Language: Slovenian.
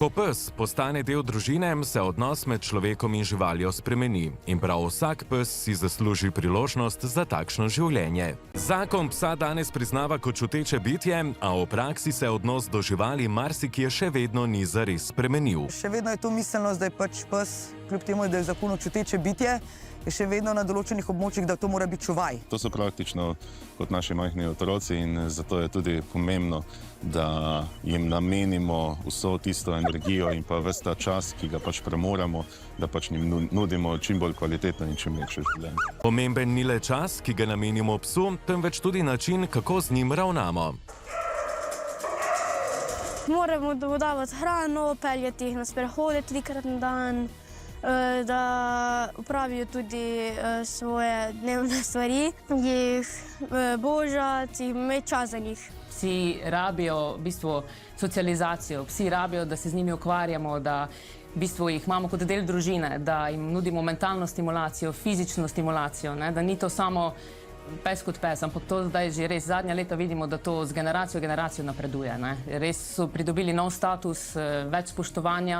Ko pes postane del družine, se odnos med človekom in živaljo spremeni. In prav vsak pes si zasluži priložnost za takšno življenje. Zakon psa danes priznava kot čuteče bitje, a v praksi se odnos do živali marsikje še vedno ni zares spremenil. Še vedno je to miselnost, da je pač pes, kljub temu, da je v zakonu čuteče bitje, je še vedno na določenih območjih, da to mora biti čuvaj. To so praktično kot naši majhni otroci in zato je tudi pomembno, da jim namenimo vso tisto energijo in pa ves ta čas, ki ga pač premoramo, da pač jim nudimo čim bolj kvalitetno in čim lepše življenje. Pomemben ni le čas, ki ga namenimo psu, temveč tudi način, kako z njim ravnamo. Moramo davati hrano, peljati jih na sprehode trikrat na dan, da opravijo tudi svoje dnevne stvari, jih božati, imeti čas za njih. Psi rabijo v bistvu socializacijo, psi rabijo, da se z njimi ukvarjamo, da v bistvu jih imamo kot del družine, da jim nudimo mentalno stimulacijo, fizično stimulacijo, ne? Da ni to samo pes kot pes, ampak to zdaj že res zadnja leta vidimo, da to z generacijo v generacijo napreduje. Ne? Res so pridobili nov status, več spoštovanja